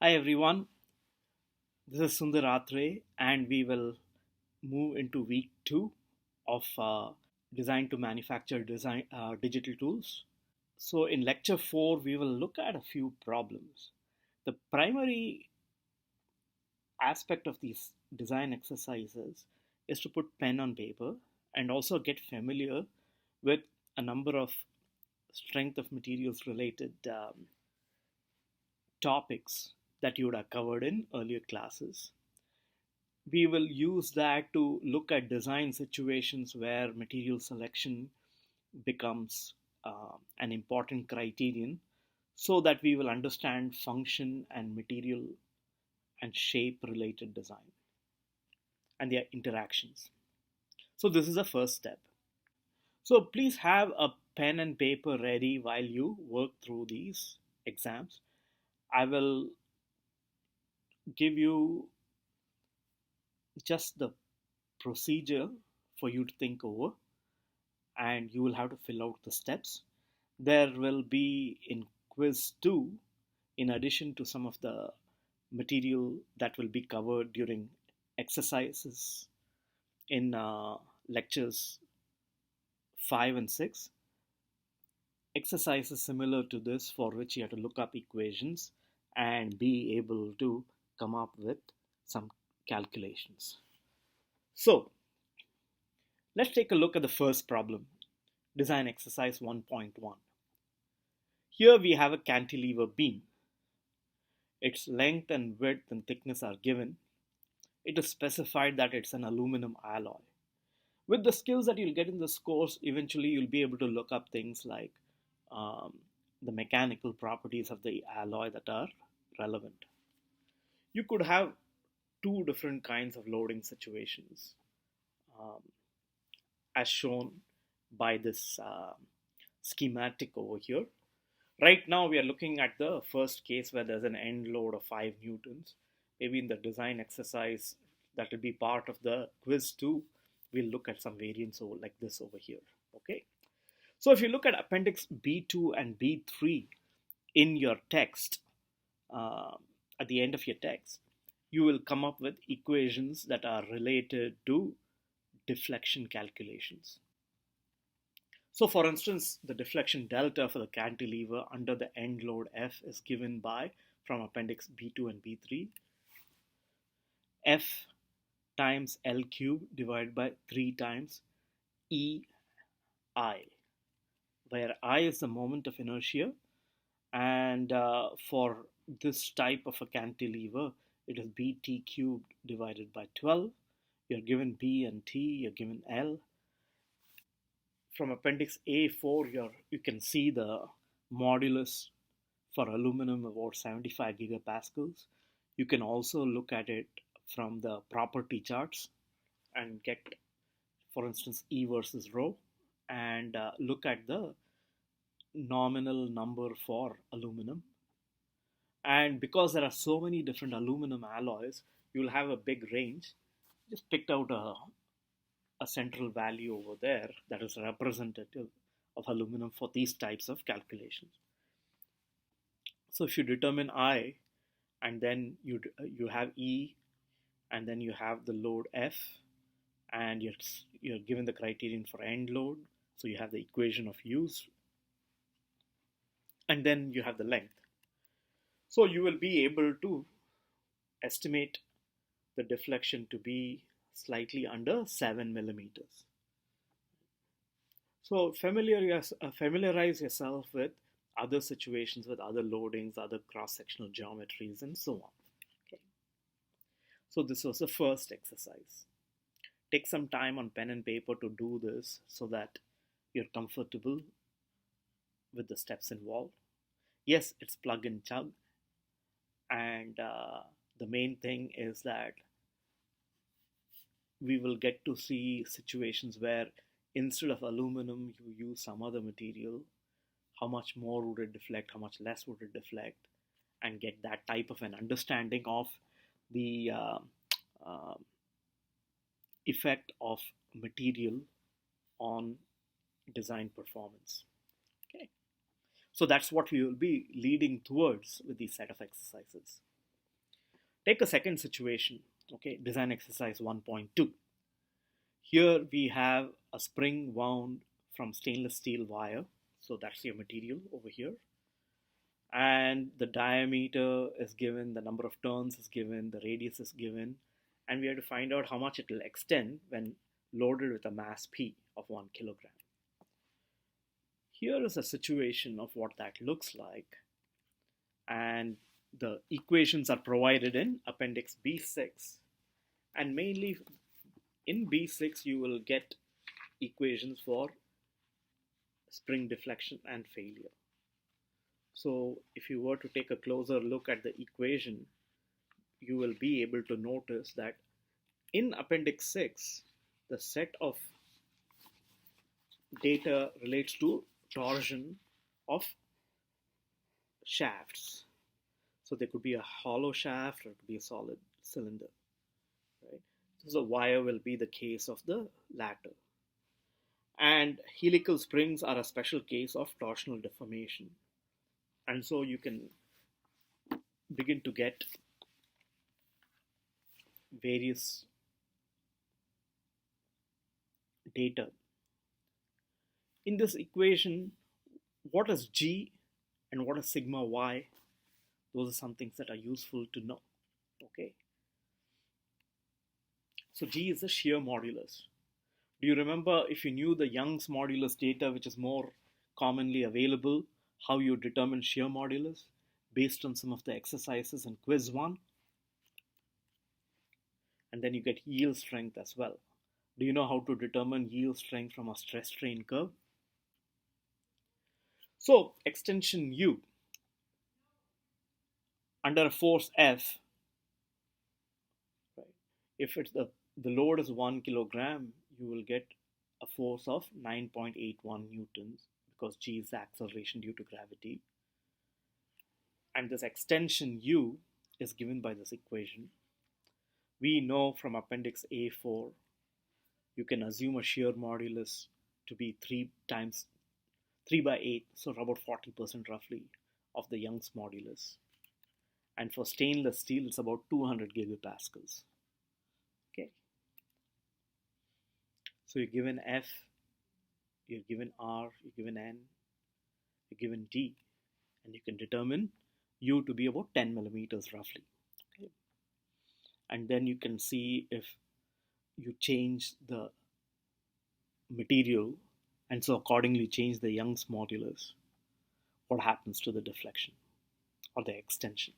Hi everyone, this is Sundar Atre, and we will move into week 2 of Design to Manufacture Digital Tools. So, in lecture 4, we will look at a few problems. The primary aspect of these design exercises is to put pen on paper and also get familiar with a number of strength of materials related topics that you would have covered in earlier classes. We will use that to look at design situations where material selection becomes an important criterion so that we will understand function and material and shape related design and their interactions. So, this is the first step. So, please have a pen and paper ready while you work through these exams. I will give you just the procedure for you to think over, and you will have to fill out the steps. There will be in quiz 2, in addition to some of the material that will be covered during exercises in lectures 5 and 6, exercises similar to this for which you have to look up equations and be able to come up with some calculations. So, let's take a look at the first problem, design exercise 1.1. Here we have a cantilever beam. Its length and width and thickness are given. It is specified that it's an aluminum alloy. With the skills that you'll get in this course, eventually you'll be able to look up things like the mechanical properties of the alloy that are relevant. You could have two different kinds of loading situations um, as shown by this schematic over here. Right now we are looking at the first case where there's an end load of 5 newtons. Maybe in the design exercise that will be part of the quiz 2, we'll look at some variants over like this over here. Okay. So if you look at appendix B2 and B3 in your text, at the end of your text, you will come up with equations that are related to deflection calculations. So for instance, the deflection delta for the cantilever under the end load F is given by, from appendix B2 and B3, F times L cubed divided by 3 times EI, where I is the moment of inertia, and for this type of a cantilever, it is BT cubed divided by 12. You're given B and T, you're given L. From appendix A4, you can see the modulus for aluminum about 75 gigapascals. You can also look at it from the property charts and get, for instance, E versus rho, and look at the nominal number for aluminum. And because there are so many different aluminum alloys, you'll have a big range. Just picked out a central value over there that is representative of aluminum for these types of calculations. So if you determine I, and then you have E, and then you have the load F, and you're given the criterion for end load, so you have the equation of use, and then you have the length. So you will be able to estimate the deflection to be slightly under 7 millimeters. So familiarize yourself with other situations, with other loadings, other cross-sectional geometries, and so on. Okay. So this was the first exercise. Take some time on pen and paper to do this so that you're comfortable with the steps involved. Yes, it's plug and chug, and the main thing is that we will get to see situations where instead of aluminum you use some other material. How much more would it deflect, how much less would it deflect, and get that type of an understanding of the uh, effect of material on design performance. Okay, so that's what we will be leading towards with these set of exercises. Take a second situation, okay, design exercise 1.2. Here we have a spring wound from stainless steel wire, so that's your material over here, and the diameter is given, the number of turns is given, the radius is given, and we have to find out how much it will extend when loaded with a mass P of 1 kilogram. Here is a situation of what that looks like, and the equations are provided in Appendix B6, and mainly in B6 you will get equations for spring deflection and failure. So if you were to take a closer look at the equation, you will be able to notice that in Appendix 6, the set of data relates to torsion of shafts. So there could be a hollow shaft or it could be a solid cylinder. Right? So the wire will be the case of the latter. And helical springs are a special case of torsional deformation. And so you can begin to get various data. In this equation, what is G and what is sigma Y? Those are some things that are useful to know. Okay. So G is the shear modulus. Do you remember, if you knew the Young's modulus data, which is more commonly available, how you determine shear modulus based on some of the exercises in quiz 1? And then you get yield strength as well. Do you know how to determine yield strength from a stress strain curve? So extension U under a force F, right, if it's the load is 1 kilogram, you will get a force of 9.81 newtons, because G is the acceleration due to gravity. And this extension U is given by this equation. We know from Appendix A4, you can assume a shear modulus to be 3 by 8, so about 40% roughly of the Young's modulus. And for stainless steel, it's about 200 gigapascals. Okay. So you're given F, you're given R, you're given N, you're given D, and you can determine U to be about 10 millimeters roughly. Okay. And then you can see if you change the material and so accordingly change the Young's modulus, what happens to the deflection or the extension.